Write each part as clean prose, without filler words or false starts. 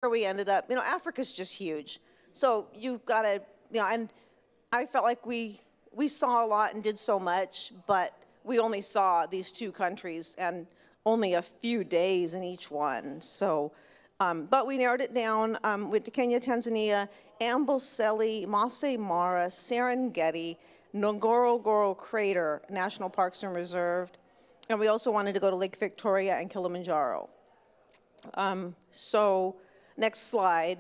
where we ended up, Africa's just huge. So you've got to, and I felt like we saw a lot and did so much, but we only saw these two countries and only a few days in each one. So, but we narrowed it down. Went to Kenya, Tanzania, Amboseli, Masai Mara, Serengeti, Ngorongoro Crater National Parks and Reserve, and we also wanted to go to Lake Victoria and Kilimanjaro. So, next slide.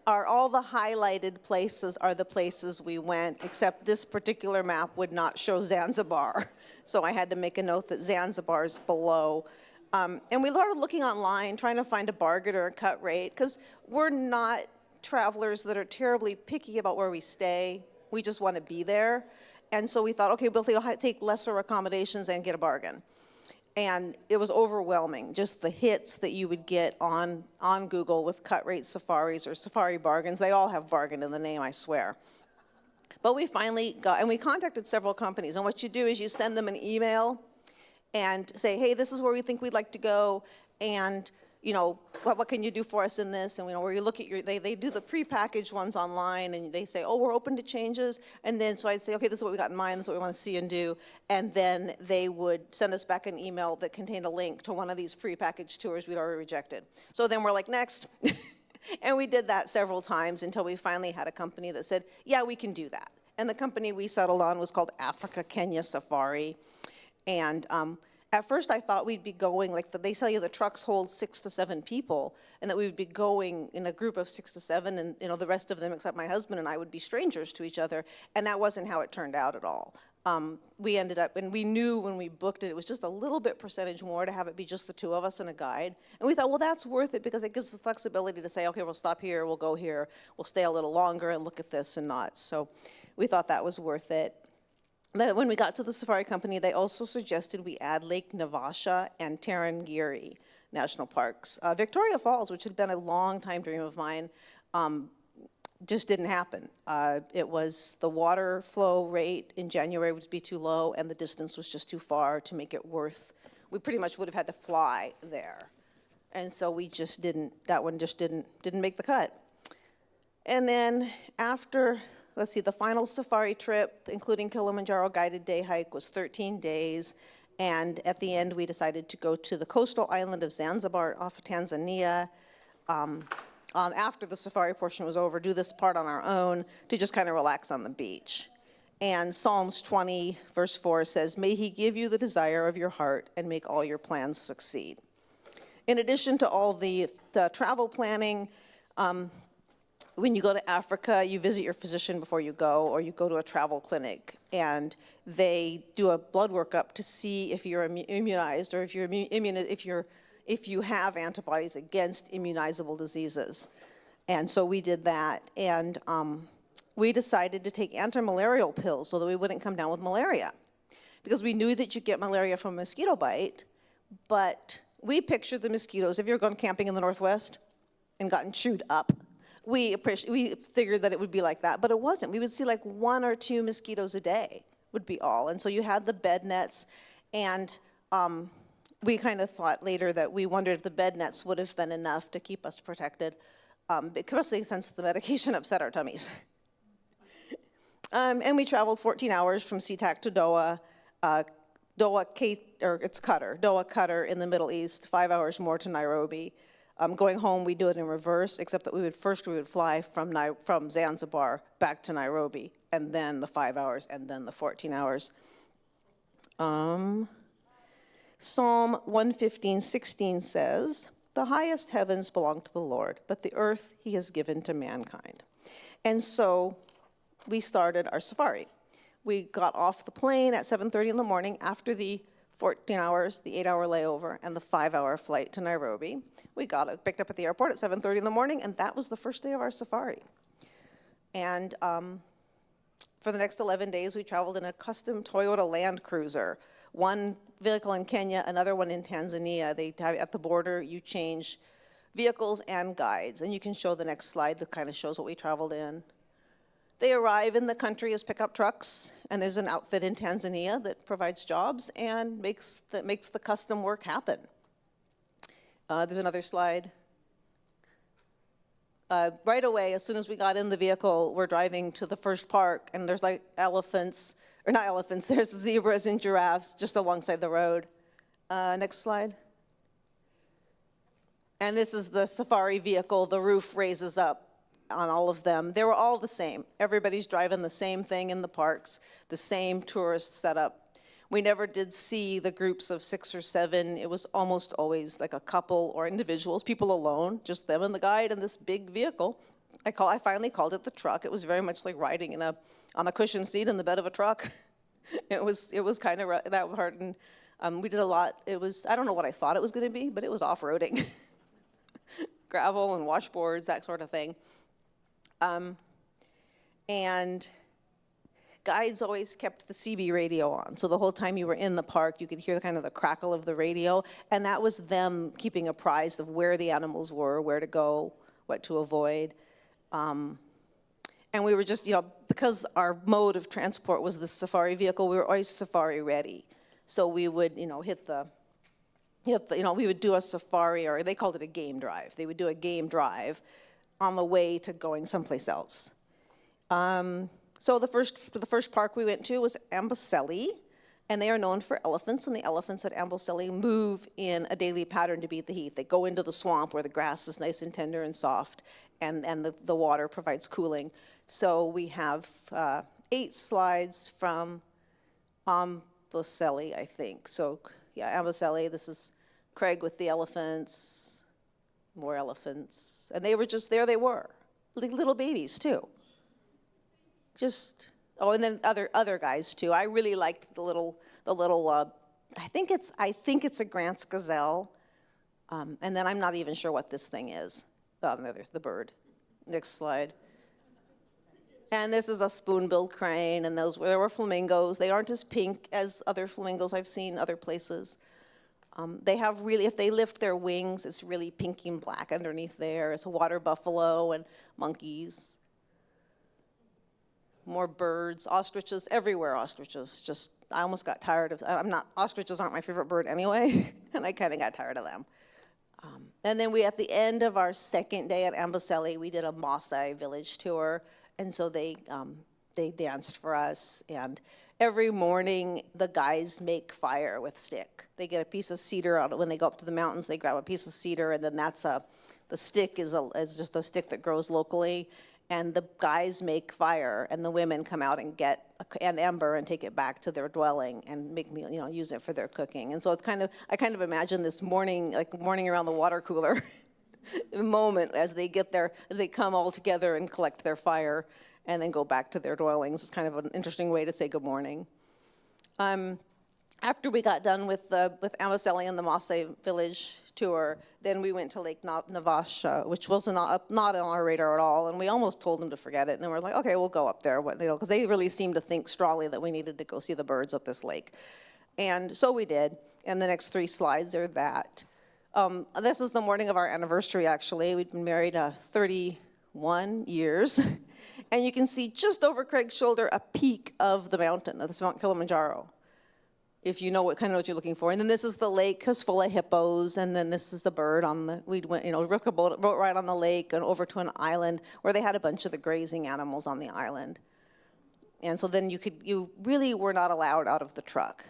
All the highlighted places are the places we went, except this particular map would not show Zanzibar. So I had to make a note that Zanzibar is below. And we started looking online, trying to find a bargain or a cut rate, because we're not travelers that are terribly picky about where we stay. We just want to be there. And so we thought, okay, we'll take lesser accommodations and get a bargain. And it was overwhelming, just the hits that you would get on Google with cut rate safaris or safari bargains. They all have bargain in the name, I swear. But we finally got, and we contacted several companies. And what you do is you send them an email and say, hey, this is where we think we'd like to go. And what can you do for us in this? And where you look at they do the prepackaged ones online, and they say, oh, we're open to changes. And then so I'd say, okay, this is what we got in mind, this is what we want to see and do. And then they would send us back an email that contained a link to one of these prepackaged tours we'd already rejected. So then we're like, next. And we did that several times until we finally had a company that said, yeah, we can do that. And the company we settled on was called Africa Kenya Safari. And at first I thought we'd be going, like they tell you the trucks hold 6 to 7 people, and that we would be going in a group of 6 to 7, and the rest of them, except my husband and I, would be strangers to each other, and that wasn't how it turned out at all. We ended up, and we knew when we booked it, it was just a little bit percentage more to have it be just the two of us and a guide. And we thought, well, that's worth it because it gives us flexibility to say, okay, we'll stop here, we'll go here, we'll stay a little longer and look at this and not. So we thought that was worth it. When we got to the safari company, they also suggested we add Lake Naivasha and Tarangire National Parks. Victoria Falls, which had been a long time dream of mine, just didn't happen. It was the water flow rate in January would be too low, and the distance was just too far to make it worth. We pretty much would have had to fly there, and so we just didn't. That one just didn't make the cut. And then after, let's see, the final safari trip, including Kilimanjaro guided day hike, was 13 days. And at the end, we decided to go to the coastal island of Zanzibar off of Tanzania. After the safari portion was over, do this part on our own to just kind of relax on the beach. And Psalms 20, verse 4 says, may he give you the desire of your heart and make all your plans succeed. In addition to all the travel planning, when you go to Africa, you visit your physician before you go, or you go to a travel clinic, and they do a blood workup to see if you're immunized, or if you have antibodies against immunizable diseases. And so we did that, and we decided to take anti-malarial pills so that we wouldn't come down with malaria, because we knew that you get malaria from a mosquito bite, but we pictured the mosquitoes. Have you ever gone camping in the Northwest and gotten chewed up? We figured that it would be like that, but it wasn't. We would see like 1 or 2 mosquitoes a day would be all. And so you had the bed nets, and we kind of thought later that we wondered if the bed nets would have been enough to keep us protected, especially since the medication upset our tummies. And we traveled 14 hours from SeaTac to Doha, Doha, Qatar in the Middle East, 5 hours more to Nairobi. Going home, we do it in reverse, except that we would fly from Zanzibar back to Nairobi, and then the 5 hours, and then the 14 hours. Psalm 115:16 says, the highest heavens belong to the Lord, but the earth he has given to mankind. And so we started our safari. We got off the plane at 7:30 in the morning after the 14 hours, the 8-hour layover, and the 5-hour flight to Nairobi. We picked up at the airport at 7:30 in the morning, and that was the first day of our safari. And for the next 11 days, we traveled in a custom Toyota Land Cruiser. One vehicle in Kenya, another one in Tanzania. They have, at the border, you change vehicles and guides. And you can show the next slide that kind of shows what we traveled in. They arrive in the country as pickup trucks, and there's an outfit in Tanzania that provides jobs and makes the custom work happen. There's another slide. Right away, as soon as we got in the vehicle, we're driving to the first park, and there's like elephants, or not elephants, there's zebras and giraffes just alongside the road. Next slide. And this is the safari vehicle. The roof raises up on all of them. They were all the same. Everybody's driving the same thing in the parks, the same tourist setup. We never did see the groups of 6 or 7. It was almost always like a couple or individuals, people alone, just them and the guide in this big vehicle. I finally called it the truck. It was very much like riding on a cushion seat in the bed of a truck. It was kind of that hard, and we did a lot. I don't know what I thought it was going to be, but it was off-roading. Gravel and washboards, that sort of thing. And guides always kept the CB radio on. So the whole time you were in the park, you could hear kind of the crackle of the radio. And that was them keeping apprised of where the animals were, where to go, what to avoid. And we were just, because our mode of transport was the safari vehicle, we were always safari ready. So we would, we would do a safari, or they called it a game drive. They would do a game drive on the way to going someplace else. So the first park we went to was Amboseli, and they are known for elephants, and the elephants at Amboseli move in a daily pattern to beat the heat. They go into the swamp where the grass is nice and tender and soft, and the water provides cooling. So we have 8 slides from Amboseli, I think. So yeah, Amboseli, this is Craig with the elephants, more elephants, and they were just there. They were like little babies too. And then other guys too. I really liked the little. I think it's a Grant's gazelle, and then I'm not even sure what this thing is. Oh, no, there's the bird. Next slide. And this is a spoon-billed crane, and there were flamingos. They aren't as pink as other flamingos I've seen other places. They have really, if they lift their wings, it's really pinky and black underneath there. It's a water buffalo and monkeys. More birds, ostriches, everywhere ostriches. I almost got tired of, ostriches aren't my favorite bird anyway, and I kind of got tired of them. And then at the end of our second day at Amboseli, we did a Maasai village tour, and so they danced for us, and every morning the guys make fire with stick. They get a piece of cedar out when they go up to the mountains. They grab a piece of cedar, and then the stick is just a stick that grows locally. And the guys make fire, and the women come out and get an ember and take it back to their dwelling and use it for their cooking. And so I kind of imagine this morning around the water cooler moment as they come all together and collect their fire and then go back to their dwellings. It's kind of an interesting way to say good morning. After we got done with Amboseli and the Maasai village tour, then we went to Lake Navasha, which was not on our radar at all, and we almost told them to forget it, and then we're like, okay, we'll go up there, because they really seemed to think strongly that we needed to go see the birds at this lake. And so we did, and the next 3 slides are that. This is the morning of our anniversary, actually. We'd been married 31 years, and you can see just over Craig's shoulder a peak of the mountain, of this Mount Kilimanjaro, if you know what you're looking for. And then this is the lake, it's full of hippos, and then this is the bird we went, took a boat right on the lake and over to an island where they had a bunch of the grazing animals on the island. And so then you really were not allowed out of the truck,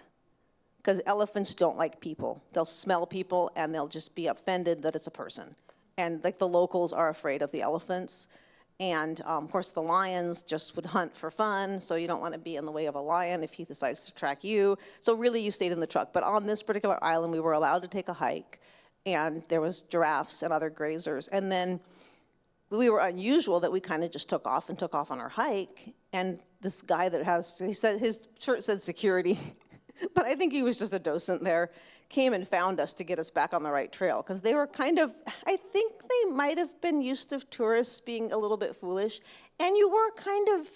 because elephants don't like people. They'll smell people and they'll just be offended that it's a person. And the locals are afraid of the elephants. And of course the lions just would hunt for fun, so you don't want to be in the way of a lion if he decides to track you. So really you stayed in the truck. But on this particular island we were allowed to take a hike, and there was giraffes and other grazers. And then we were unusual that we kind of just took off on our hike, and this guy he said his shirt said security, but I think he was just a docent there, came and found us to get us back on the right trail, because they were I think they might have been used to tourists being a little bit foolish, and you were kind of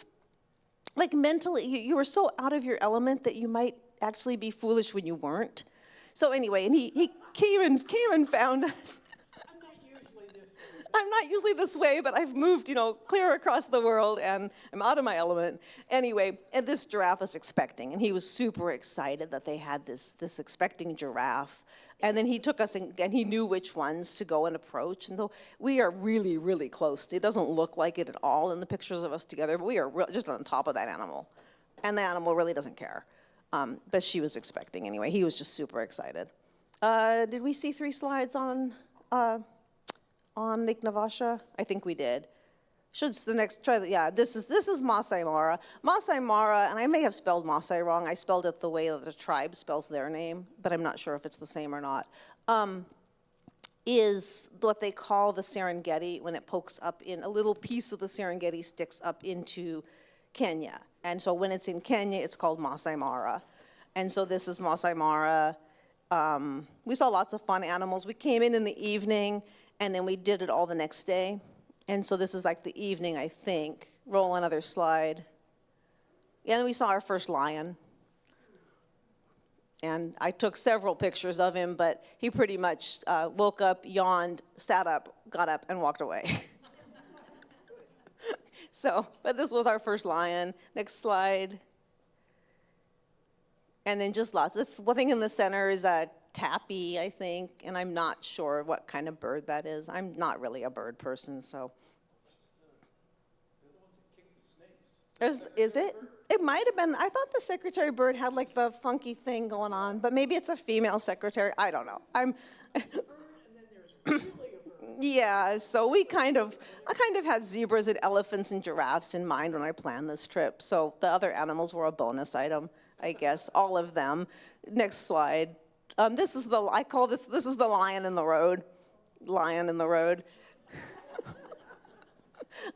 mentally, you were so out of your element that you might actually be foolish when you weren't. So anyway, and he came and found us. I'm not usually this I'm not usually this way, but I've moved, clear across the world, and I'm out of my element. Anyway, and this giraffe was expecting, and he was super excited that they had this expecting giraffe. And then he took us, and he knew which ones to go and approach. And though we are really, really close, it doesn't look like it at all in the pictures of us together, but we are just on top of that animal. And the animal really doesn't care. But she was expecting anyway. He was just super excited. Did we see 3 slides on Lake Navasha? I think we did. Should the next try? Yeah, this is Masai Mara. Masai Mara, and I may have spelled Masai wrong. I spelled it the way that the tribe spells their name, but I'm not sure if it's the same or not. Is what they call the Serengeti when it pokes up in a little piece of the Serengeti sticks up into Kenya, and so when it's in Kenya, it's called Masai Mara, and so this is Masai Mara. We saw lots of fun animals. We came in the evening, and then we did it all the next day. And so this is like the evening, I think. Roll another slide. Yeah, and then we saw our first lion. And I took several pictures of him, but he pretty much woke up, yawned, sat up, got up, and walked away. So, but this was our first lion. Next slide. And then just lots. This one thing in the center is a tappy, I think, and I'm not sure what kind of bird that is. I'm not really a bird person, so. Is it? It might have been. I thought the secretary bird had like the funky thing going on, but maybe it's a female secretary. I don't know. Yeah, so I kind of had zebras and elephants and giraffes in mind when I planned this trip. So the other animals were a bonus item, I guess, all of them. Next slide. This is the lion in the road. Lion in the road.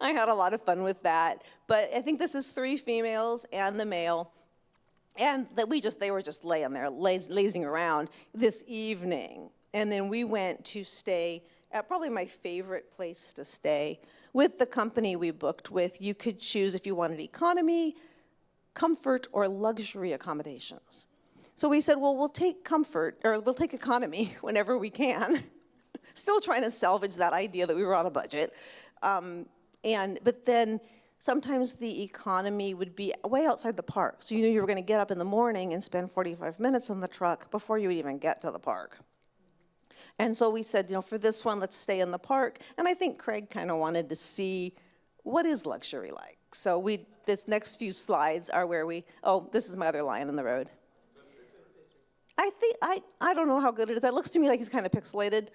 I had a lot of fun with that. But I think this is 3 females and the male. And that they were just laying there, lazing around this evening. And then we went to stay at probably my favorite place to stay. With the company we booked with, you could choose if you wanted economy, comfort, or luxury accommodations. So we said, well, we'll take comfort, or we'll take economy whenever we can. Still trying to salvage that idea that we were on a budget. But then sometimes the economy would be way outside the park. So you knew you were going to get up in the morning and spend 45 minutes in the truck before you would even get to the park. And so we said, for this one, let's stay in the park. And I think Craig kind of wanted to see what is luxury like. So this next few slides are where this is my other lion in the road. I don't know how good it is. It looks to me like he's kind of pixelated,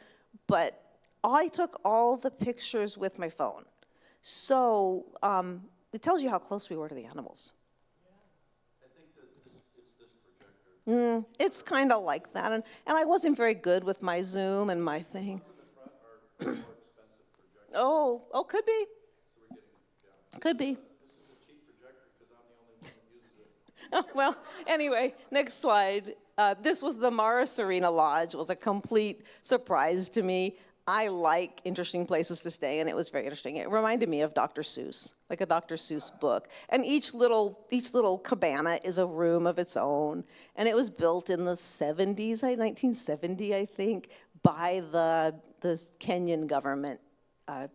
but I took all the pictures with my phone. So it tells you how close we were to the animals. I think that it's this projector. It's kind of like that. And I wasn't very good with my zoom and my thing. The front are more expensive projectors. Oh, could be. So we're getting, Could be. This is a cheap projector because I'm the only one that uses it. Well, anyway, next slide. This was the Mara Serena Lodge. It was a complete surprise to me. I like interesting places to stay, and it was very interesting. It reminded me of Dr. Seuss, like a Dr. Seuss book. And each little cabana is a room of its own. And it was built in the 70s, 1970, I think, by the Kenyan government. I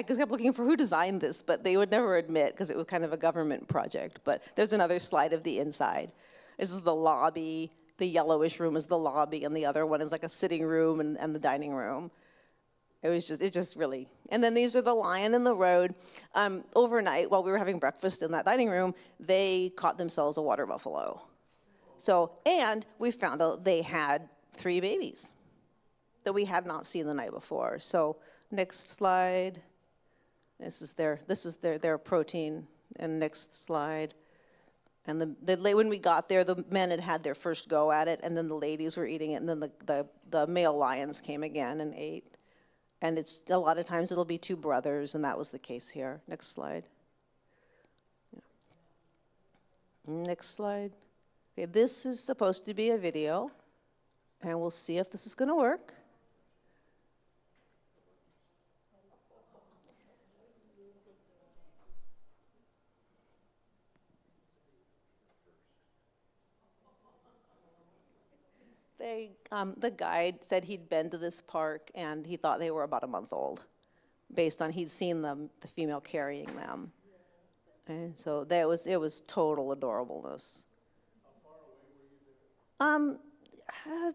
kept looking for who designed this, but they would never admit because it was kind of a government project. But there's another slide of the inside. This is the lobby. The yellowish room is the lobby, and the other one is like a sitting room and the dining room. It just really, and then these are the lion in the road. Overnight, while we were having breakfast in that dining room, they caught themselves a water buffalo. And we found out they had 3 babies that we had not seen the night before. So next slide. This is their protein. And next slide. And when we got there, the men had their first go at it, and then the ladies were eating it, and then the male lions came again and ate. And it's a lot of times it'll be 2 brothers, and that was the case here. Next slide. Next slide. Okay, this is supposed to be a video, and we'll see if this is going to work. The guide said he'd been to this park and he thought they were about a month old, based on he'd seen the female carrying them. And so it was total adorableness.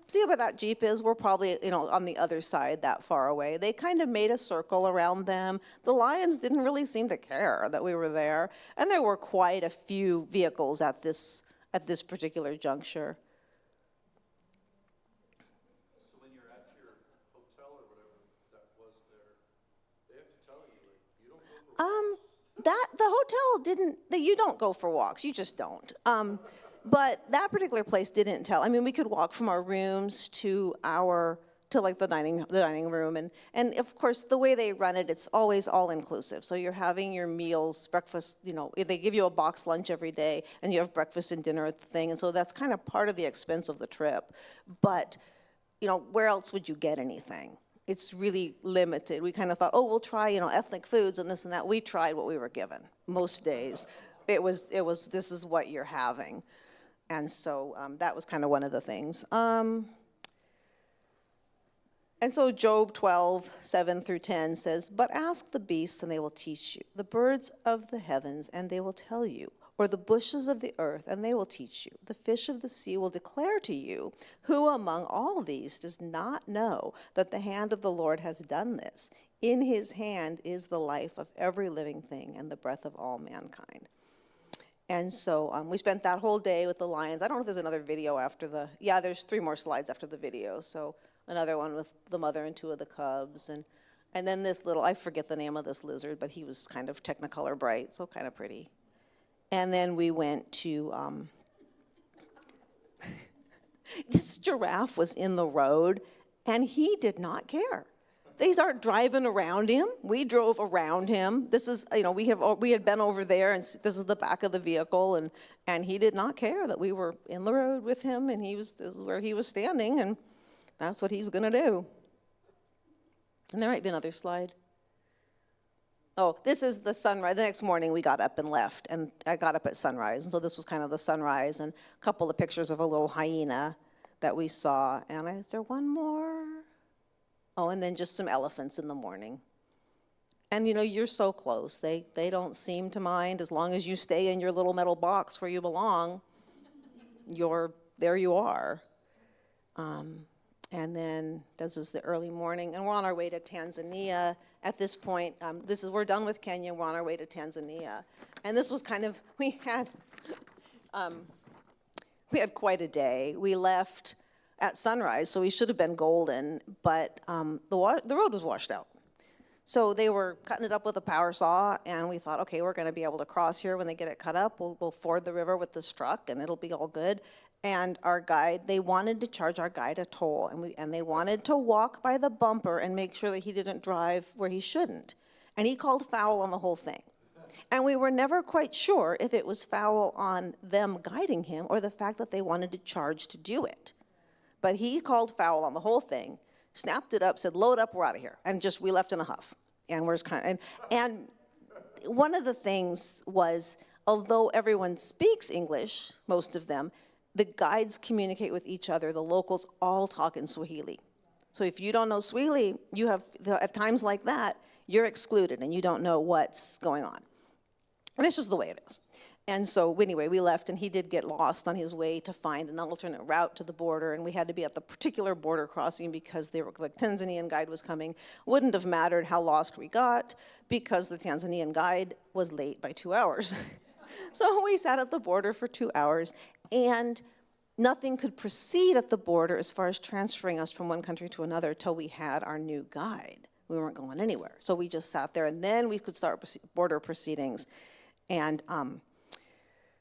See where that Jeep is? We're probably, on the other side, that far away. They kind of made a circle around them. The lions didn't really seem to care that we were there. And there were quite a few vehicles at this particular juncture. So when you're at your hotel or whatever that was there, they have to tell you, like, you don't go for walks. The hotel didn't, you don't go for walks, you just don't. But that particular place didn't tell. I mean, we could walk from our rooms to like the dining room, and of course the way they run it, it's always all inclusive. So you're having your meals, breakfast, they give you a box lunch every day, and you have breakfast and dinner at the thing, and so that's kind of part of the expense of the trip. But where else would you get anything? It's really limited. We kind of thought, oh, we'll try ethnic foods and this and that. We tried what we were given most days. It was this is what you're having. And so that was kind of one of the things. And so Job 12, 7 through 10 says, "But ask the beasts, and they will teach you, the birds of the heavens, and they will tell you, or the bushes of the earth, and they will teach you. The fish of the sea will declare to you, who among all these does not know that the hand of the Lord has done this? In his hand is the life of every living thing, and the breath of all mankind." And so we spent that whole day with the lions. I don't know if there's another video after there's 3 more slides after the video. So another one with the mother and 2 of the cubs. And then this little, I forget the name of this lizard, but he was kind of Technicolor bright, so kind of pretty. And then we went to, this giraffe was in the road, and he did not care. They started driving around him. We drove around him. This is, we had been over there, and this is the back of the vehicle, and he did not care that we were in the road with him, and this is where he was standing, and that's what he's going to do. And there might be another slide. Oh, this is the sunrise. The next morning we got up and left, and I got up at sunrise, and so this was kind of the sunrise, and a couple of pictures of a little hyena that we saw. And is there one more? Oh, and then just some elephants in the morning. And you're so close. They don't seem to mind as long as you stay in your little metal box where you belong. There you are. And then this is the early morning, and we're on our way to Tanzania. At this point, we're done with Kenya. We're on our way to Tanzania, and this was kind of we had quite a day. We left at sunrise, so we should have been golden, but the road was washed out. So they were cutting it up with a power saw, and we thought, okay, we're going to be able to cross here when they get it cut up. We'll ford the river with this truck, and it'll be all good. And our guide, they wanted to charge our guide a toll, and they wanted to walk by the bumper and make sure that he didn't drive where he shouldn't. And he called foul on the whole thing. And we were never quite sure if it was foul on them guiding him or the fact that they wanted to charge to do it. But he called foul on the whole thing, snapped it up, said, "Load up, we're out of here." And we left in a huff. And we're and one of the things was, although everyone speaks English, most of them, the guides communicate with each other. The locals all talk in Swahili. So if you don't know Swahili, at times like that, you're excluded and you don't know what's going on. And it's just the way it is. And so anyway, we left, and he did get lost on his way to find an alternate route to the border, and we had to be at the particular border crossing because the Tanzanian guide was coming. Wouldn't have mattered how lost we got because the Tanzanian guide was late by 2 hours. So we sat at the border for 2 hours, and nothing could proceed at the border as far as transferring us from one country to another till we had our new guide. We weren't going anywhere. So we just sat there, and then we could start border proceedings. And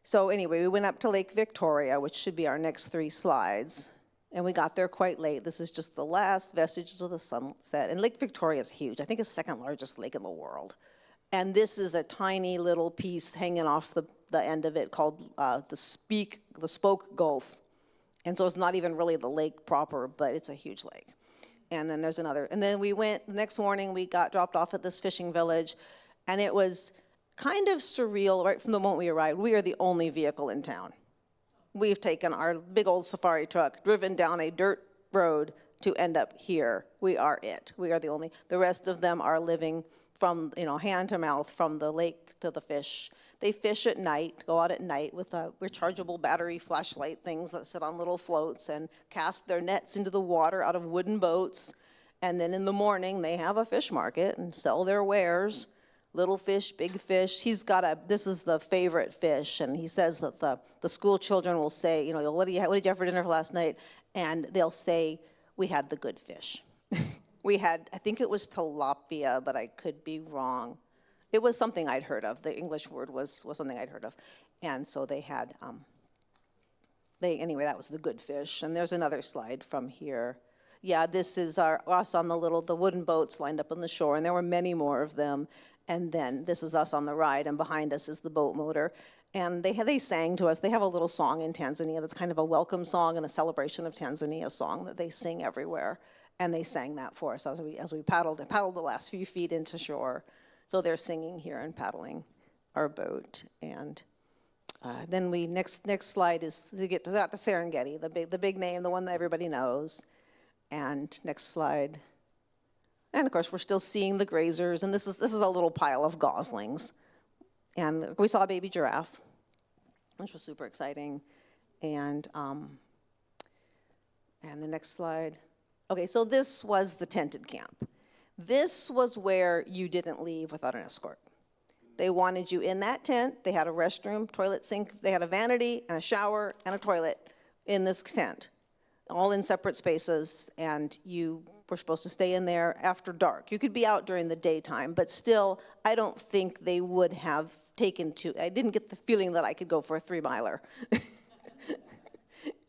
so anyway, we went up to Lake Victoria, which should be our next 3 slides. And we got there quite late. This is just the last vestiges of the sunset. And Lake Victoria is huge. I think it's the 2nd largest lake in the world. And this is a tiny little piece hanging off the end of it called the Spoke Gulf. And so it's not even really the lake proper, but it's a huge lake. And then there's another. And then we went, the next morning, we got dropped off at this fishing village. And it was kind of surreal right from the moment we arrived. We are the only vehicle in town. we've taken our big old safari truck, driven down a dirt road to end up here. We are it. We are the only, the rest of them are living from, hand to mouth, from the lake to the fish. They fish at night, go out at night with rechargeable battery flashlight things that sit on little floats and cast their nets into the water out of wooden boats. And then in the morning, they have a fish market and sell their wares. Little fish, big fish. This is the favorite fish, and he says that the school children will say, what did you have for dinner for last night? And they'll say, we had the good fish. We had, I think it was tilapia, but I could be wrong. It was something I'd heard of. The English word was something I'd heard of. And so they had, anyway, that was the good fish. And there's another slide from here. Yeah, this is us on the wooden boats lined up on the shore, and there were many more of them. And then this is us on the ride, and behind us is the boat motor. And they sang to us. They have a little song in Tanzania that's kind of a welcome song and a celebration of Tanzania song that they sing everywhere. And they sang that for us as we paddled the last few feet into shore. So they're singing here and paddling our boat. And then next slide is to get to Serengeti, the big name, the one that everybody knows. And next slide. And of course, we're still seeing the grazers, and this is a little pile of goslings. And we saw a baby giraffe, which was super exciting. And the next slide. Okay, so this was the tented camp. This was where you didn't leave without an escort. They wanted you in that tent. They had a restroom, toilet sink. They had a vanity and a shower and a toilet in this tent, all in separate spaces, and you were supposed to stay in there after dark. You could be out during the daytime, but still, I don't think they would have I didn't get the feeling that I could go for a 3-miler.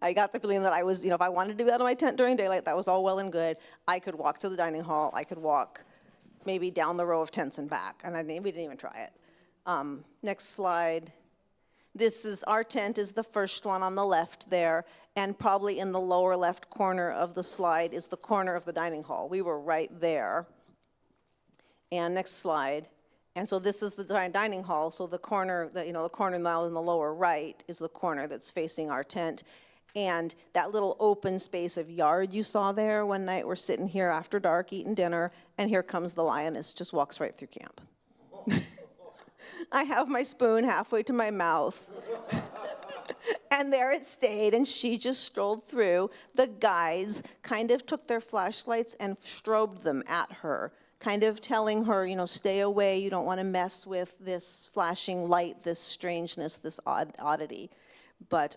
I got the feeling that I was, if I wanted to be out of my tent during daylight, that was all well and good. I could walk to the dining hall. I could walk maybe down the row of tents and back, and we didn't even try it. Next slide. Our tent is the first one on the left there, and probably in the lower left corner of the slide is the corner of the dining hall. We were right there. And next slide. And so this is the dining hall, so the corner, the corner now in the lower right is the corner that's facing our tent. And that little open space of yard you saw there one night, we're sitting here after dark eating dinner, and here comes the lioness, just walks right through camp. I have my spoon halfway to my mouth. And there it stayed, and she just strolled through. The guides kind of took their flashlights and strobed them at her, kind of telling her, stay away, you don't want to mess with this flashing light, this strangeness, this oddity. But,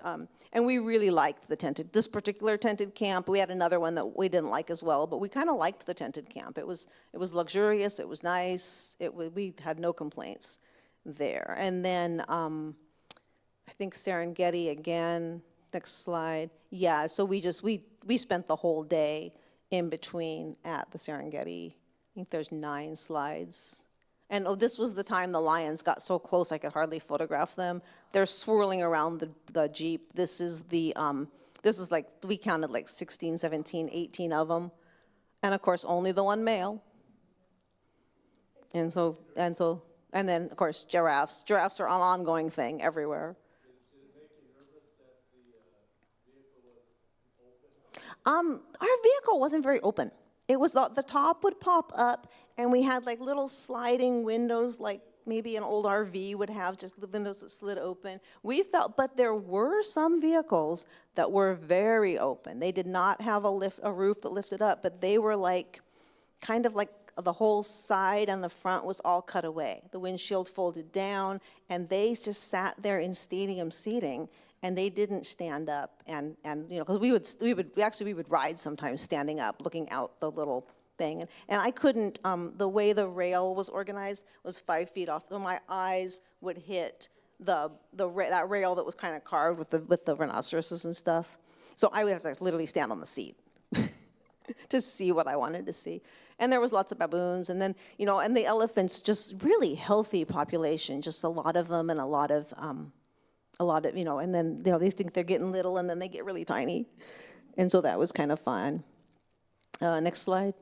and we really liked this particular tented camp. We had another one that we didn't like as well, but we kind of liked the tented camp. It was luxurious, it was nice, we had no complaints there. And then I think Serengeti again, next slide. Yeah, so we spent the whole day in between at the Serengeti. I think there's 9 slides. And this was the time the lions got so close I could hardly photograph them. They're swirling around the Jeep. This is like, we counted like 16, 17, 18 of them. And of course, only the one male. And then of course, giraffes. Giraffes are an ongoing thing everywhere. Did it make you nervous that the vehicle was open? Our vehicle wasn't very open. It was the top would pop up, and we had like little sliding windows, like maybe an old RV would have, just the windows that slid open. But there were some vehicles that were very open. They did not have a roof that lifted up, but they were like, kind of like the whole side and the front was all cut away. The windshield folded down, and they just sat there in stadium seating. And they didn't stand up, and because we would ride sometimes standing up, looking out the little thing, and I couldn't. The way the rail was organized was 5 feet off, so my eyes would hit that rail that was kind of carved with the rhinoceroses and stuff. So I would have to literally stand on the seat to see what I wanted to see. And there was lots of baboons, and then and the elephants, just really healthy population, just a lot of them, and a lot of and then, they think they're getting little, and then they get really tiny. And so that was kind of fun. Next slide.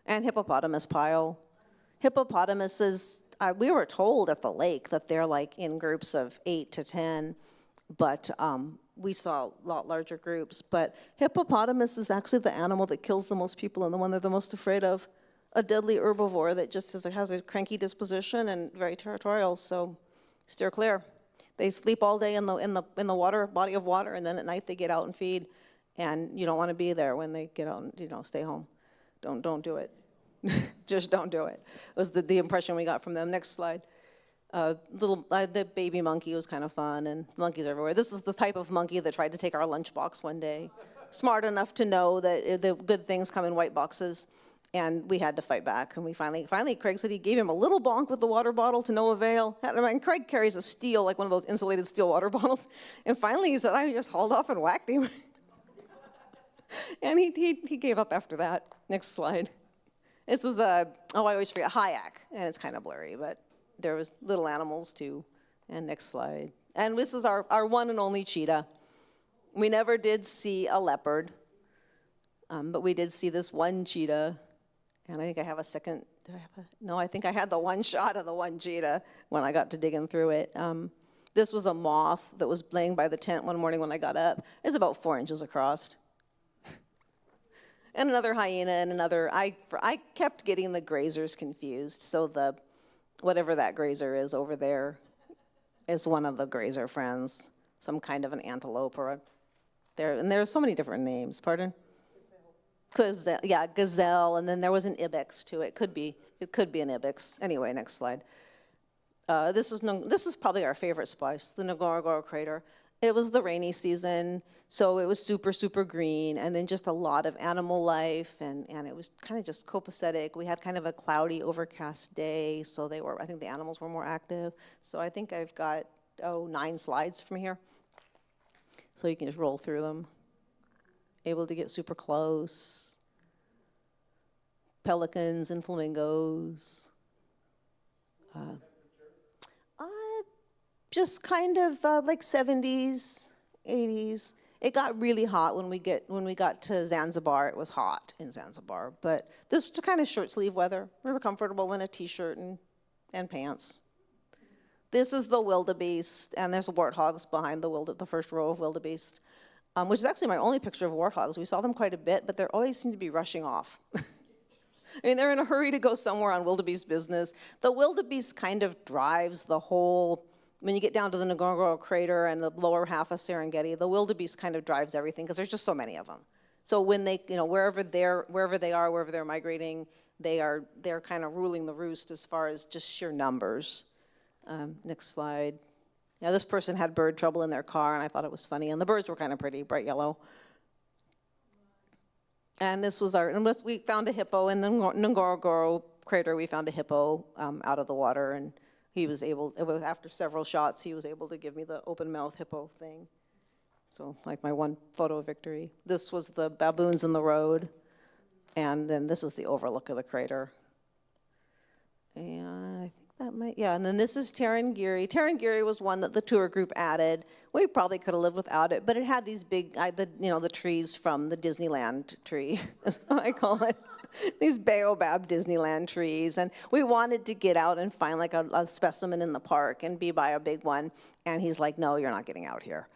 And hippopotamus pile. Hippopotamuses, we were told at the lake that they're like in groups of 8 to 10. but we saw a lot larger groups. But hippopotamus is actually the animal that kills the most people and the one they're the most afraid of. A deadly herbivore that just has a cranky disposition and very territorial, so steer clear. They sleep all day in the water, body of water, and then at night they get out and feed. And you don't want to be there when they get out and, stay home. Don't do it. Just don't do it. Was the impression we got from them. Next slide. The baby monkey was kind of fun, and monkeys everywhere. This is the type of monkey that tried to take our lunchbox one day. Smart enough to know that the good things come in white boxes, and we had to fight back. And we finally, Craig said he gave him a little bonk with the water bottle to no avail. And Craig carries a steel, like one of those insulated steel water bottles. And finally he said, I just hauled off and whacked him. And he gave up after that. Next slide. This is I always forget, Hayak, and it's kind of blurry, but there was little animals too. And next slide. And this is our one and only cheetah. We never did see a leopard, but we did see this one cheetah. And I think I have a second, no, I think I had the one shot of the one cheetah when I got to digging through it. This was a moth that was laying by the tent one morning when I got up. It's about 4 inches across. And another hyena and another, I kept getting the grazers confused. So whatever that grazer is over there is one of the grazer friends, some kind of an antelope and there's so many different names, pardon? Gazelle, and then there was an ibex too. It could be an ibex. Anyway, next slide. This is probably our favorite spot, the Ngorongoro crater. It was the rainy season, so it was super, super green, and then just a lot of animal life, and it was kind of just copacetic. We had kind of a cloudy, overcast day, so I think the animals were more active. So I think I've got, 9 slides from here. So you can just roll through them. Able to get super close. Pelicans and flamingos. Just kind of like 70s, 80s. It got really hot when we got to Zanzibar. It was hot in Zanzibar, but this was just kind of short sleeve weather. We were comfortable in a t-shirt and pants. This is the wildebeest, and there's warthogs behind the first row of wildebeest. Which is actually my only picture of warthogs. We saw them quite a bit, but they always seem to be rushing off. I mean, they're in a hurry to go somewhere on wildebeest business. The wildebeest kind of drives the whole, when you get down to the Ngorongoro crater and the lower half of Serengeti, the wildebeest kind of drives everything because there's just so many of them. So when they, wherever they are, wherever they're migrating, they're kind of ruling the roost as far as just sheer numbers. Next slide. Yeah, this person had bird trouble in their car, and I thought it was funny. And the birds were kind of pretty, bright yellow. And this was we found a hippo in the Ngorongoro crater. We found a hippo out of the water, and he was after several shots, he was able to give me the open mouth hippo thing. So like my one photo victory. This was the baboons in the road, and then this is the overlook of the crater. And I think that might, and then this is Tarangire. Tarangire was one that the tour group added. We probably could have lived without it, but it had these big, the trees from the Disneyland tree, is what I call it. These baobab Disneyland trees. And we wanted to get out and find like a specimen in the park and be by a big one. And he's like, no, you're not getting out here.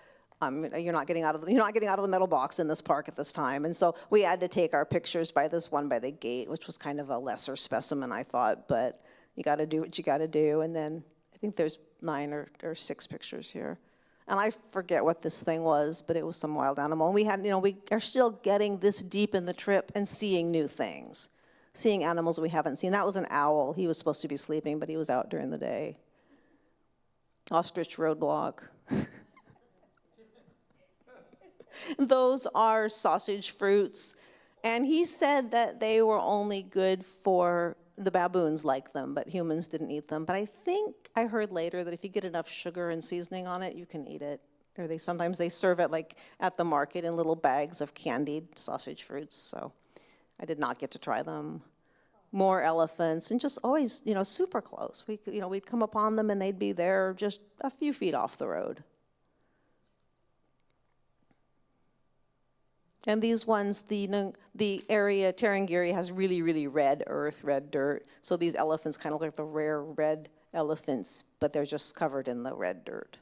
You're not getting out of the metal box in this park at this time. And so we had to take our pictures by this one by the gate, which was kind of a lesser specimen, I thought, but you got to do what you got to do. And then I think there's 9 or 6 pictures here. And I forget what this thing was, but it was some wild animal. And we had, we are still getting this deep in the trip and seeing new things, seeing animals we haven't seen. That was an owl. He was supposed to be sleeping, but he was out during the day. Ostrich roadblock. Those are sausage fruits. And he said that they were only good for the baboons like them, but humans didn't eat them. But I think I heard later that if you get enough sugar and seasoning on it, you can eat it. Or sometimes they serve it like at the market in little bags of candied sausage fruits. So I did not get to try them. More elephants, and just always, super close. We'd come upon them and they'd be there just a few feet off the road. And these ones, the area, Tarangire, has really, really red earth, red dirt. So these elephants kind of look like the rare red elephants, but they're just covered in the red dirt.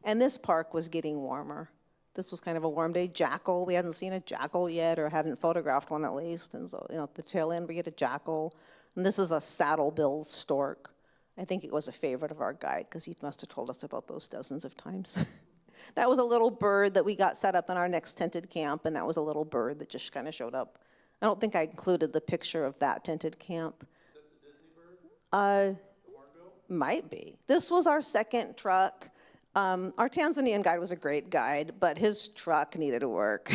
And this park was getting warmer. This was kind of a warm day. Jackal, we hadn't seen a jackal yet, or hadn't photographed one at least. And so, at the tail end, we get a jackal. And this is a saddle-billed stork. I think it was a favorite of our guide, because he must have told us about those dozens of times. That was a little bird that we got set up in our next tented camp, and that was a little bird that just kind of showed up. I don't think I included the picture of that tented camp. Is that the Disney bird? The hornbill? Might be. This was our second truck. Our Tanzanian guide was a great guide, but his truck needed work.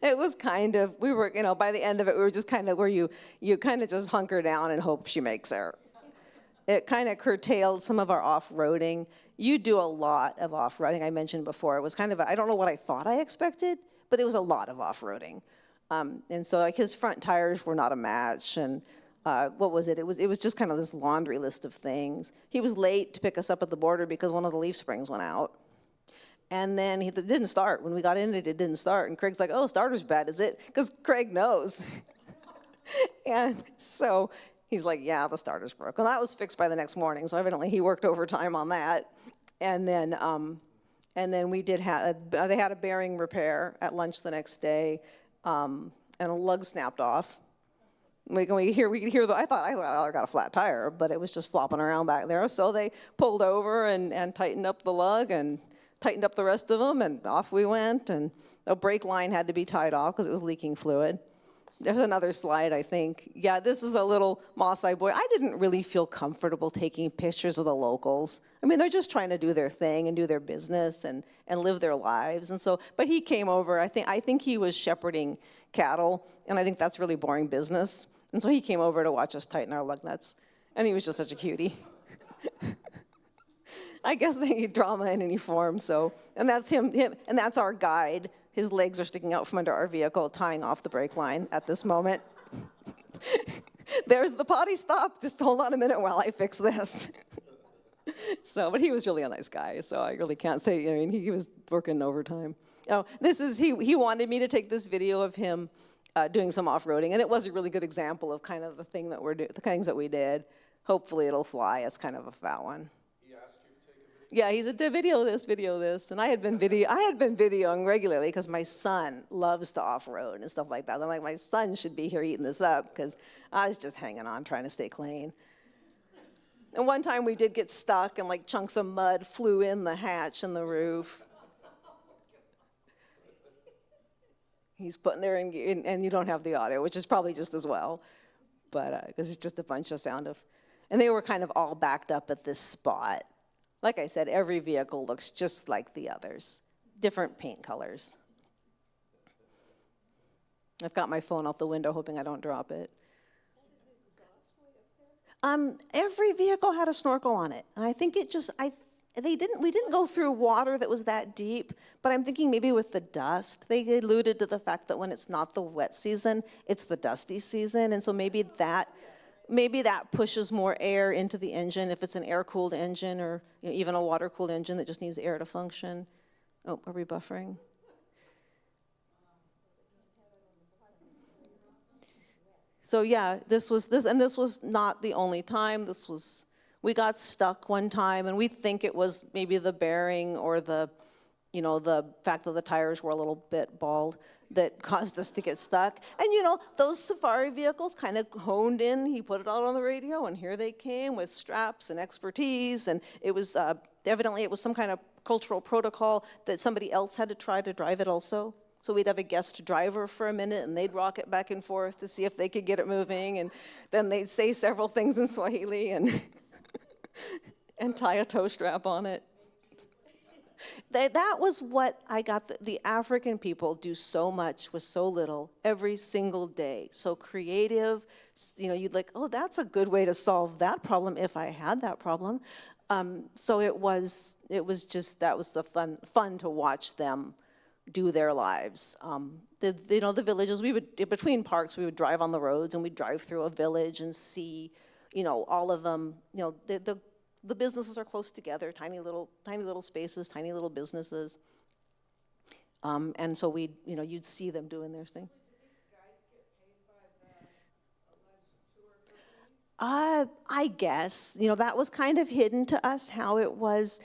It was kind of, we were, by the end of it, we were just kind of where you kind of just hunker down and hope she makes it. It kind of curtailed some of our off-roading. You do a lot of off-roading. I think I mentioned before. It was kind of, I don't know what I thought I expected, but it was a lot of off-roading. And so like his front tires were not a match, and what was it? It was just kind of this laundry list of things. He was late to pick us up at the border because one of the leaf springs went out. And then it didn't start. When we got in it didn't start. And Craig's like, oh, starter's bad, is it? Because Craig knows. And so he's like, yeah, the starter's broken. Well, that was fixed by the next morning, so evidently he worked overtime on that. And then we did have, they had a bearing repair at lunch the next day, and a lug snapped off. We could hear I thought I got a flat tire, but it was just flopping around back there. So they pulled over and tightened up the lug and tightened up the rest of them, and off we went. And the brake line had to be tied off because it was leaking fluid. There's another slide, I think. Yeah, this is a little Maasai boy. I didn't really feel comfortable taking pictures of the locals. I mean, they're just trying to do their thing and do their business and live their lives. And so, but he came over. I think he was shepherding cattle, and I think that's really boring business. And so he came over to watch us tighten our lug nuts, and he was just such a cutie. I guess they need drama in any form. So, and that's him, and that's our guide. His legs are sticking out from under our vehicle, tying off the brake line at this moment. There's the potty stop. Just hold on a minute while I fix this. So, but he was really a nice guy, so I really can't say, I mean, he was working overtime. Oh, this is, he wanted me to take this video of him doing some off-roading, and it was a really good example of kind of the thing that the things that we did. Hopefully it'll fly. It's kind of a fat one. He asked you to take a video? Yeah, he said, video this, and I had been videoing regularly because my son loves to off-road and stuff like that. I'm like, my son should be here eating this up, because I was just hanging on, trying to stay clean. And one time we did get stuck, and like chunks of mud flew in the hatch and the roof. He's putting there, and you don't have the audio, which is probably just as well, but because it's just a bunch of sound of, and they were kind of all backed up at this spot. Like I said, every vehicle looks just like the others, different paint colors. I've got my phone out the window, hoping I don't drop it. Every vehicle had a snorkel on it, and I think we didn't go through water that was that deep, but I'm thinking maybe with the dust, they alluded to the fact that when it's not the wet season, it's the dusty season, and so maybe that pushes more air into the engine if it's an air-cooled engine, or even a water-cooled engine that just needs air to function. Oh, are we buffering? So yeah, this was not the only time. We got stuck one time, and we think it was maybe the bearing or the fact that the tires were a little bit bald that caused us to get stuck. And those safari vehicles kind of honed in. He put it out on the radio, and here they came with straps and expertise. And it was evidently it was some kind of cultural protocol that somebody else had to try to drive it also. So we'd have a guest driver for a minute, and they'd rock it back and forth to see if they could get it moving. And then they'd say several things in Swahili and and tie a toe strap on it. That was what I got. The African people do so much with so little every single day. So creative. You'd like, oh, that's a good way to solve that problem if I had that problem. So it was just, that was the fun to watch them do their lives. The villages, between parks, we would drive on the roads, and we'd drive through a village and see, all of them, the businesses are close together, tiny little spaces, tiny little businesses. And so you'd see them doing their thing. Do these guides get paid by the alleged tour companies? I guess, that was kind of hidden to us how it was.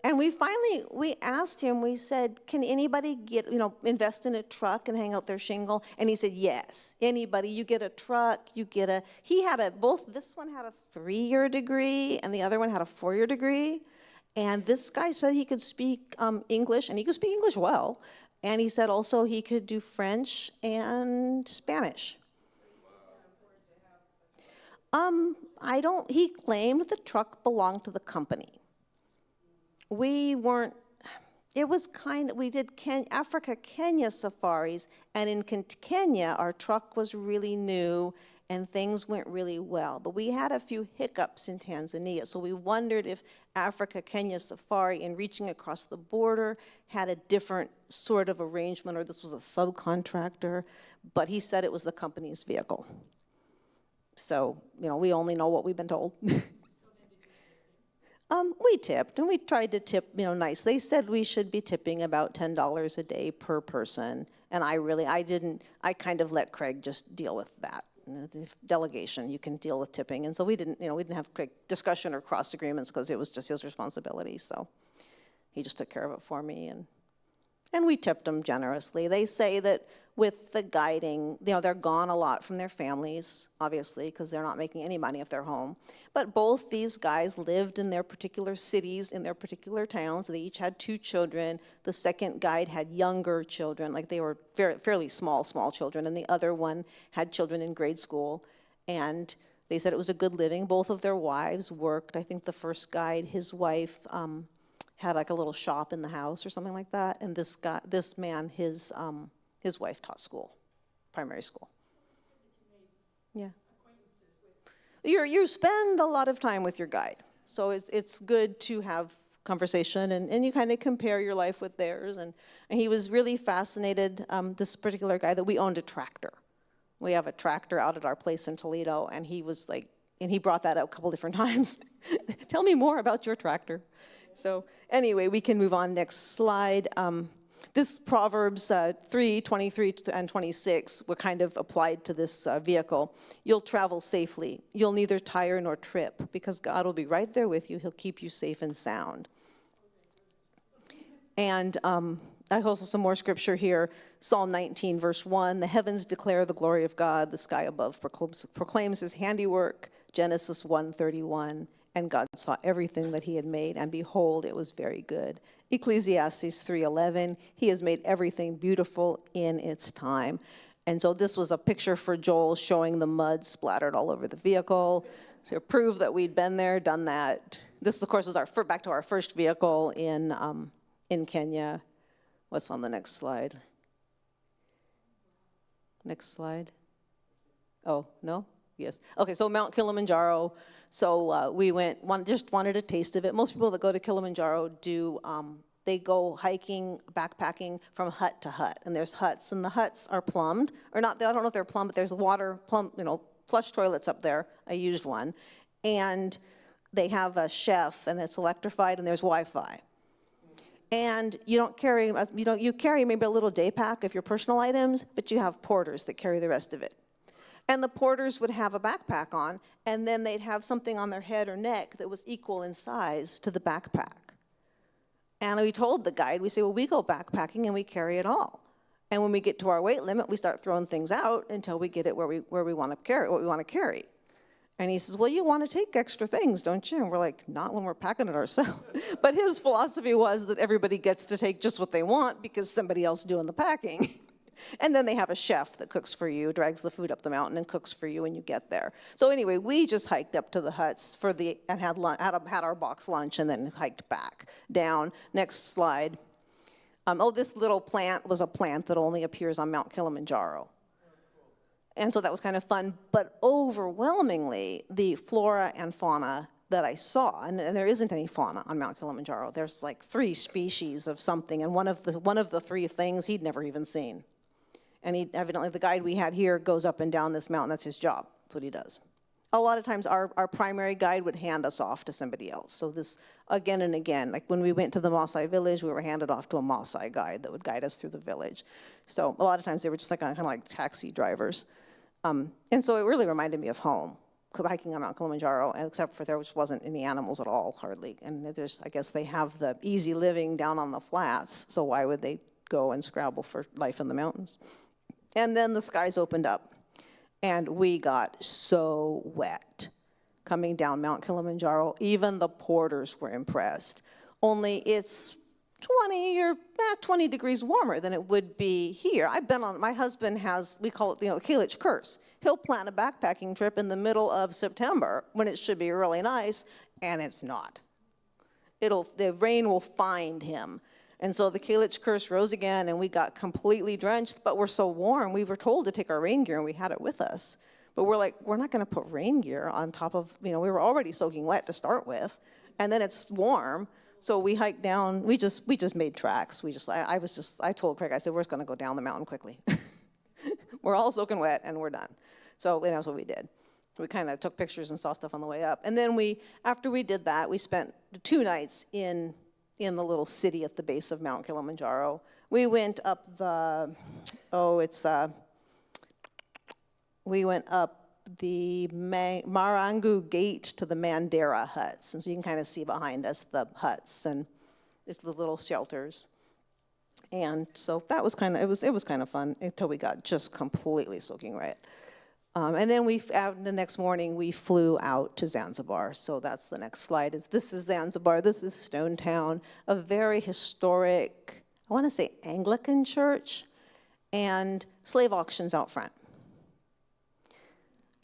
And we asked him, we said, can anybody get, invest in a truck and hang out their shingle? And he said, yes, anybody, you get a truck, this one had a 3-year degree and the other one had a 4-year degree. And this guy said he could speak English, and he could speak English well. And he said also he could do French and Spanish. He claimed the truck belonged to the company. We did Africa, Kenya safaris, and in Kenya, our truck was really new and things went really well. But we had a few hiccups in Tanzania, so we wondered if Africa, Kenya safari in reaching across the border had a different sort of arrangement, or this was a subcontractor, but he said it was the company's vehicle. So, we only know what we've been told. We tipped, and we tried to tip, nice. They said we should be tipping about $10 a day per person, and I kind of let Craig just deal with that. The delegation, you can deal with tipping, and so we didn't have discussion or cross agreements because it was just his responsibility. So he just took care of it for me, and we tipped them generously. They say that with the guiding, they're gone a lot from their families, obviously, because they're not making any money if they're home. But both these guys lived in their particular cities, in their particular towns. They each had 2 children. The second guide had younger children, like they were fairly small children, and the other one had children in grade school. And they said it was a good living. Both of their wives worked. I think the first guide, his wife had like a little shop in the house or something like that. And this man, his wife taught school, primary school. Yeah. You spend a lot of time with your guide. So it's good to have conversation and you kind of compare your life with theirs. And he was really fascinated, this particular guy, that we owned a tractor. We have a tractor out at our place in Toledo, and he was like, and he brought that up a couple different times. Tell me more about your tractor. So anyway, we can move on. Next slide. This Proverbs 3, 23 and 26 were kind of applied to this vehicle. You'll travel safely. You'll neither tire nor trip, because God will be right there with you. He'll keep you safe and sound. And there's also some more scripture here. Psalm 19, verse 1, the heavens declare the glory of God. The sky above proclaims his handiwork. Genesis 1:31, and God saw everything that he had made, and behold, it was very good. Ecclesiastes 3:11, he has made everything beautiful in its time. And so this was a picture for Joel showing the mud splattered all over the vehicle to prove that we'd been there, done that. This, of course, was back to our first vehicle in Kenya. What's on the next slide? Next slide. Oh, no? Yes. Okay, so Mount Kilimanjaro. So we just wanted a taste of it. Most people that go to Kilimanjaro they go hiking, backpacking from hut to hut. And there's huts, and the huts are plumbed, or not, I don't know if they're plumbed, but there's flush toilets up there. I used one. And they have a chef, and it's electrified, and there's Wi-Fi. And you carry maybe a little day pack of your personal items, but you have porters that carry the rest of it. And the porters would have a backpack on, and then they'd have something on their head or neck that was equal in size to the backpack. And we told the guide, we say, well, we go backpacking and we carry it all. And when we get to our weight limit, we start throwing things out until we get it where we want to carry, what we want to carry. And he says, well, you want to take extra things, don't you? And we're like, not when we're packing it ourselves. But his philosophy was that everybody gets to take just what they want because somebody else is doing the packing. And then they have a chef that cooks for you, drags the food up the mountain and cooks for you when you get there. So anyway, we just hiked up to the huts and had our box lunch and then hiked back down. Next slide. This little plant was a plant that only appears on Mount Kilimanjaro. And so that was kind of fun. But overwhelmingly, the flora and fauna that I saw, and there isn't any fauna on Mount Kilimanjaro. There's like 3 species of something, and one of the 3 things he'd never even seen. And evidently, the guide we had here goes up and down this mountain. That's his job. That's what he does. A lot of times, our primary guide would hand us off to somebody else. So this, again and again, like when we went to the Maasai village, we were handed off to a Maasai guide that would guide us through the village. So a lot of times, they were just like kind of like taxi drivers. And so it really reminded me of home. hiking on Mount Kilimanjaro, except for there wasn't any animals at all, hardly. And I guess they have the easy living down on the flats, so why would they go and scrabble for life in the mountains? And then the skies opened up, and we got so wet coming down Mount Kilimanjaro. Even the porters were impressed. Only it's 20 degrees warmer than it would be here. My husband has, we call it, Kalich curse. He'll plan a backpacking trip in the middle of September when it should be really nice, and it's not. The rain will find him. And so the Kalich curse rose again, and we got completely drenched, but we're so warm. We were told to take our rain gear, and we had it with us. But we're like, we're not going to put rain gear on top of, we were already soaking wet to start with, and then it's warm. So we hiked down. We just made tracks. I told Craig, I said, we're just going to go down the mountain quickly. We're all soaking wet, and we're done. So that's what we did. We kind of took pictures and saw stuff on the way up. And then after we did that, we spent 2 nights in the little city at the base of Mount Kilimanjaro. We went up we went up the Marangu Gate to the Mandara huts. And so you can kind of see behind us the huts, and it's the little shelters. And so that was it was kind of fun until we got just completely soaking wet. And then the next morning, we flew out to Zanzibar. So that's the next slide. This is Zanzibar. This is Stone Town, a very historic, I want to say Anglican church, and slave auctions out front.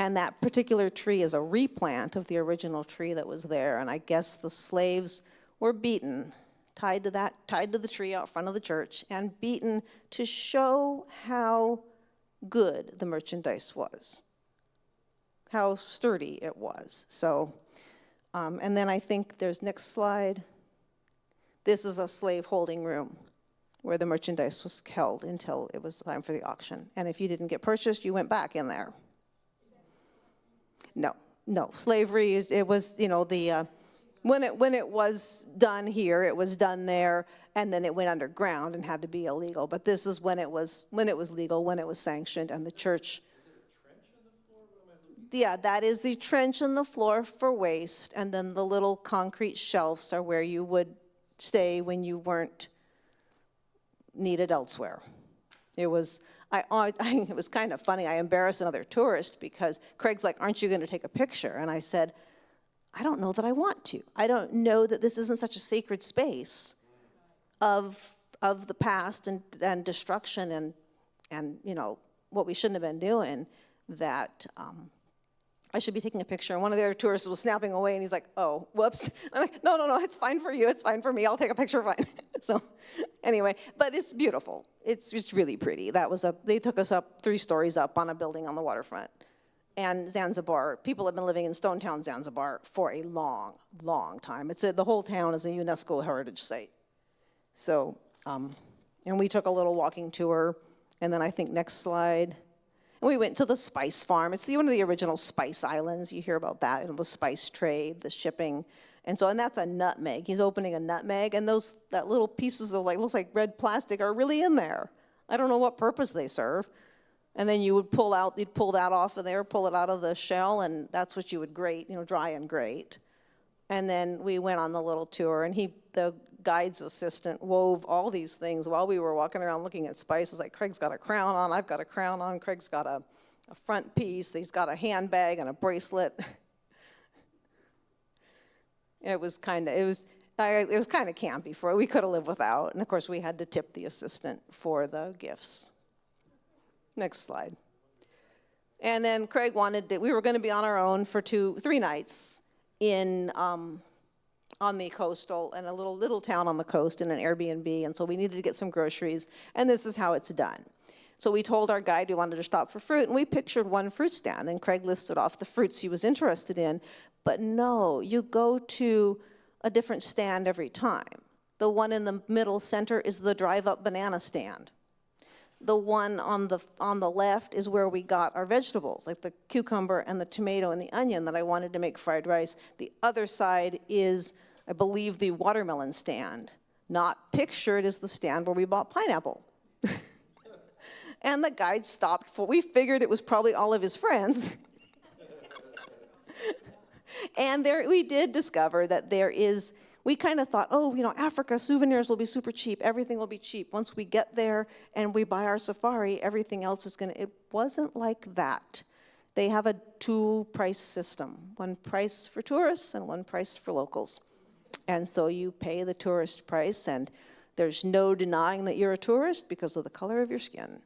And that particular tree is a replant of the original tree that was there. And I guess the slaves were beaten, tied to the tree out front of the church, and beaten to show how good the merchandise was, how sturdy it was. So, and then I think there's next slide. This is a slave holding room where the merchandise was held until it was time for the auction. And if you didn't get purchased, you went back in there. No, slavery it was, when it was done here, it was done there, and then it went underground and had to be illegal. But this is when it was legal, when it was sanctioned, and the church. Is it a trench in the floor? What am I looking at? Yeah, that is the trench in the floor for waste, and then the little concrete shelves are where you would stay when you weren't needed elsewhere. It was kind of funny. I embarrassed another tourist because Craig's like, "Aren't you going to take a picture?" And I said, I don't know that I want to. I don't know that this isn't such a sacred space of the past and destruction and what we shouldn't have been doing, that I should be taking a picture. And one of the other tourists was snapping away, and he's like, "Oh, whoops." I'm like, no, it's fine for you. It's fine for me. I'll take a picture, fine. So anyway, but it's beautiful. It's really pretty. They took us up 3 stories up on a building on the waterfront. And Zanzibar, people have been living in Stone Town, Zanzibar, for a long, long time. The whole town is a UNESCO heritage site. So, and we took a little walking tour, and then I think next slide. And we went to the spice farm. It's one of the original spice islands. You hear about that, the spice trade, the shipping. And that's a nutmeg. He's opening a nutmeg, and that little pieces of looks like red plastic are really in there. I don't know what purpose they serve. And then you'd pull that off of there, pull it out of the shell, and that's what you would grate, dry and grate. And then we went on the little tour, and the guide's assistant wove all these things while we were walking around looking at spices. Like, Craig's got a crown on, I've got a crown on, Craig's got a front piece, he's got a handbag and a bracelet. It was kind of campy for it. We could have lived without, and of course we had to tip the assistant for the gifts. Next slide. And then Craig we were going to be on our own for 3 nights on the coastal, in a little town on the coast in an Airbnb, and so we needed to get some groceries, and this is how it's done. So we told our guide we wanted to stop for fruit, and we pictured one fruit stand, and Craig listed off the fruits he was interested in, but no, you go to a different stand every time. The one in the middle center is the drive-up banana stand. The one on the left is where we got our vegetables, like the cucumber and the tomato and the onion that I wanted to make fried rice. The other side is, I believe, the watermelon stand. Not pictured is the stand where we bought pineapple. And the guide stopped we figured it was probably all of his friends. And there we did discover that we kind of thought, oh, Africa, souvenirs will be super cheap. Everything will be cheap. Once we get there and we buy our safari, everything else is it wasn't like that. They have a two-price system, one price for tourists and one price for locals. And so you pay the tourist price, and there's no denying that you're a tourist because of the color of your skin.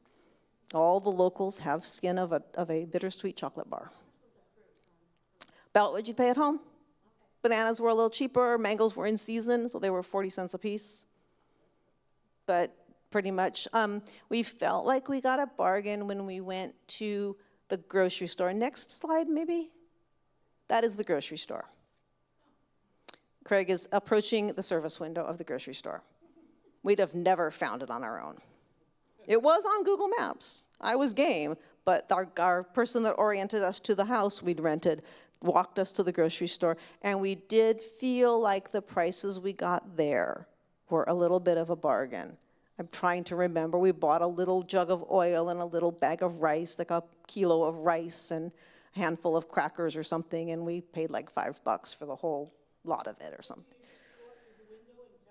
All the locals have skin of a bittersweet chocolate bar. About what you'd pay at home. Bananas were a little cheaper, mangoes were in season, so they were 40 cents a piece. But pretty much, we felt like we got a bargain when we went to the grocery store. Next slide, maybe? That is the grocery store. Craig is approaching the service window of the grocery store. We'd have never found it on our own. It was on Google Maps. I was game, but our person that oriented us to the house we'd rented walked us to the grocery store, and we did feel like the prices we got there were a little bit of a bargain. I'm trying to remember. We bought a little jug of oil and a little bag of rice, like a kilo of rice and a handful of crackers or something, and we paid like $5 for the whole lot of it or something.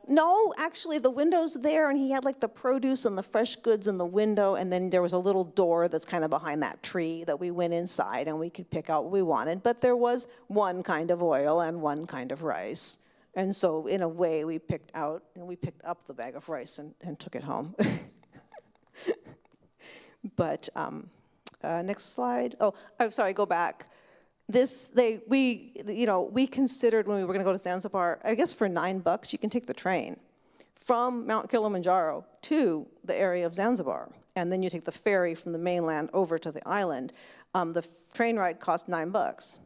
No, actually, the window's there, and he had like the produce and the fresh goods in the window, and then there was a little door that's kind of behind that tree that we went inside, and we could pick out what we wanted. But there was one kind of oil and one kind of rice. And so, in a way, we picked up the bag of rice and took it home. But next slide. Oh, I'm sorry. Go back. We considered when we were going to go to Zanzibar. I guess for $9 you can take the train from Mount Kilimanjaro to the area of Zanzibar, and then you take the ferry from the mainland over to the island. The train ride cost $9.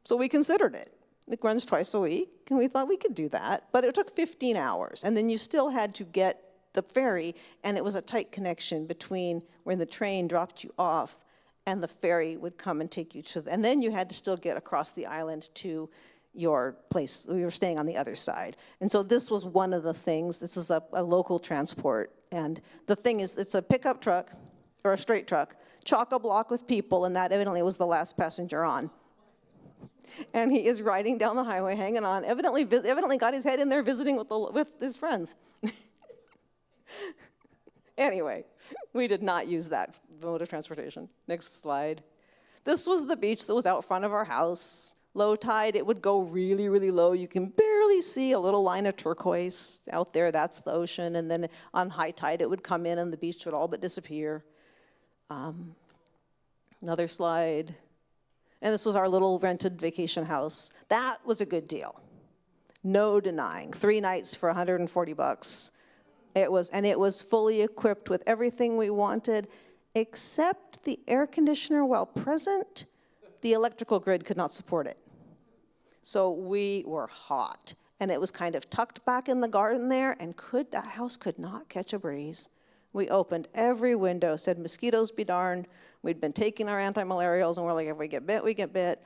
So we considered it. It runs twice a week, and we thought we could do that, but it took 15 hours, and then you still had to get the ferry, and it was a tight connection between where the train dropped you off and the ferry would come and take you and then you had to still get across the island to your place. We were staying on the other side. And so this was one of the things. This is a local transport, and the thing is, it's a pickup truck, or a straight truck, chock-a-block with people, and that evidently was the last passenger on. And he is riding down the highway, hanging on, evidently got his head in there visiting with his friends. Anyway, we did not use that mode of transportation. Next slide. This was the beach that was out front of our house. Low tide, it would go really, really low. You can barely see a little line of turquoise out there. That's the ocean. And then on high tide, it would come in and the beach would all but disappear. Another slide. And this was our little rented vacation house. That was a good deal. No denying. 3 nights for $140. It was fully equipped with everything we wanted, except the air conditioner, while present, the electrical grid could not support it. So we were hot, and it was kind of tucked back in the garden there, and that house could not catch a breeze. We opened every window, said mosquitoes be darned. We'd been taking our anti-malarials, and we're like, if we get bit, we get bit.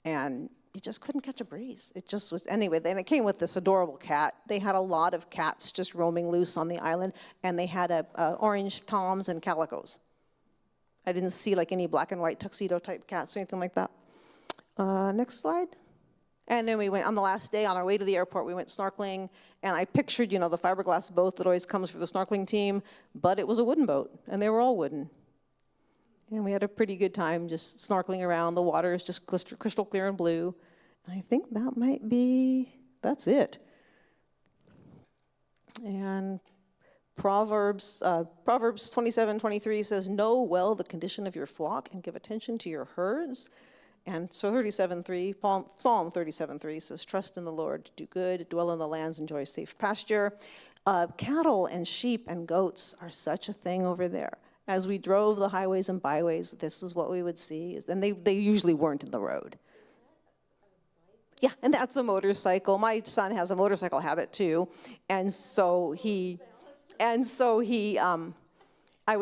And you just couldn't catch a breeze. It just was, anyway, then it came with this adorable cat. They had a lot of cats just roaming loose on the island, and they had orange toms and calicos. I didn't see like any black and white tuxedo type cats or anything like that. Next slide. And then we went, on the last day, on our way to the airport, we went snorkeling, and I pictured, the fiberglass boat that always comes for the snorkeling team, but it was a wooden boat, and they were all wooden. And we had a pretty good time just snorkeling around. The water is just crystal clear and blue. And I think that's it. And Proverbs 27:23 says, know well the condition of your flock and give attention to your herds. And so Psalm 37:3 says, trust in the Lord, do good, dwell in the lands, enjoy safe pasture. Cattle and sheep and goats are such a thing over there. As we drove the highways and byways, this is what we would see. And they usually weren't in the road. Yeah, and that's a motorcycle. My son has a motorcycle habit too. I was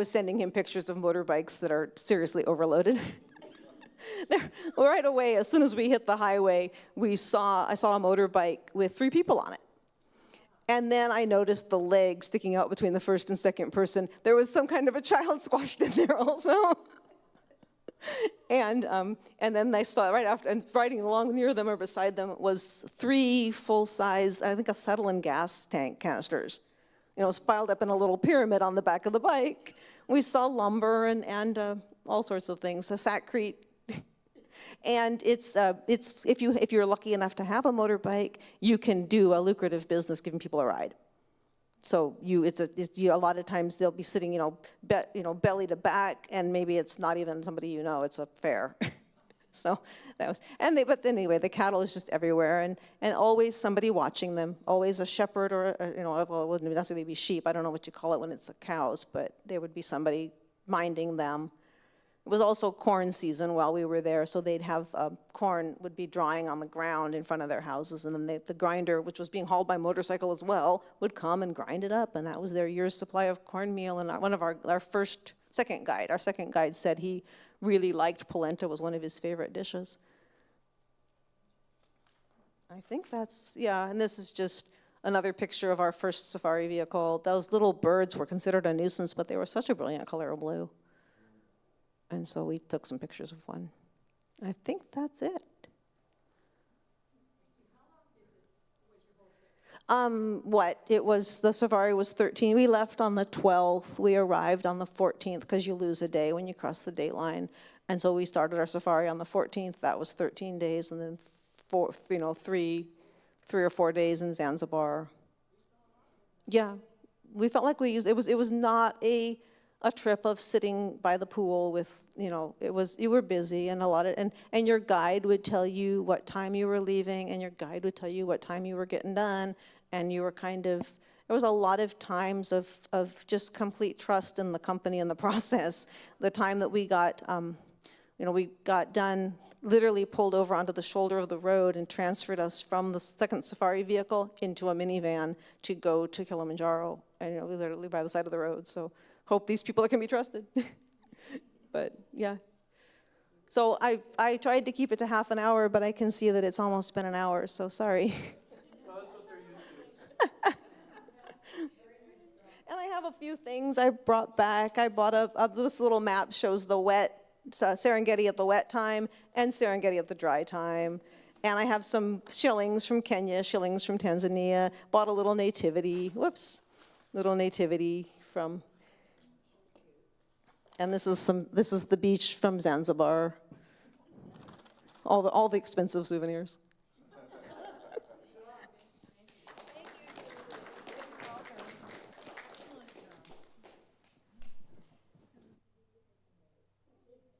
sending him pictures of motorbikes that are seriously overloaded. Right away, as soon as we hit the highway, I saw a motorbike with 3 people on it. And then I noticed the leg sticking out between the first and second person. There was some kind of a child squashed in there also. And then I saw right after, and riding along near them or beside them was 3 full-size, I think, acetylene gas tank canisters, piled up in a little pyramid on the back of the bike. We saw lumber and all sorts of things, the Sackcrete. And it's if you're lucky enough to have a motorbike, you can do a lucrative business giving people a ride. So a lot of times they'll be sitting, belly to back, and maybe it's not even somebody it's a fair. So that was, but anyway, the cattle is just everywhere, and always somebody watching them, always a shepherd or, well, it wouldn't necessarily be sheep. I don't know what you call it when it's cows, but there would be somebody minding them. It was also corn season while we were there, so they'd have corn would be drying on the ground in front of their houses, and then the grinder, which was being hauled by motorcycle as well, would come and grind it up, and that was their year's supply of cornmeal. And one of our second guide said he really liked polenta, was one of his favorite dishes. I think that's, yeah, and this is just another picture of our first safari vehicle. Those little birds were considered a nuisance, but they were such a brilliant color of blue. And so we took some pictures of one. I think that's it. The safari was 13. We left on the 12th. We arrived on the 14th because you lose a day when you cross the date line. And so we started our safari on the 14th. That was 13 days, and then 3 or 4 days in Zanzibar. Yeah, we felt like we used, it was not a trip of sitting by the pool with, you were busy, and and your guide would tell you what time you were leaving, and your guide would tell you what time you were getting done, and you were there was a lot of times of just complete trust in the company and the process. The time that we got, we got done, literally pulled over onto the shoulder of the road and transferred us from the second safari vehicle into a minivan to go to Kilimanjaro, and literally by the side of the road. So hope these people can be trusted. But yeah. So I tried to keep it to half an hour, but I can see that it's almost been an hour, so sorry. Well, that's what they're used to. And I have a few things I brought back. I bought this little map shows the Serengeti at the wet time and Serengeti at the dry time. And I have some shillings from Kenya, shillings from Tanzania. Bought a little nativity, from. And this is the beach from Zanzibar. All the expensive souvenirs.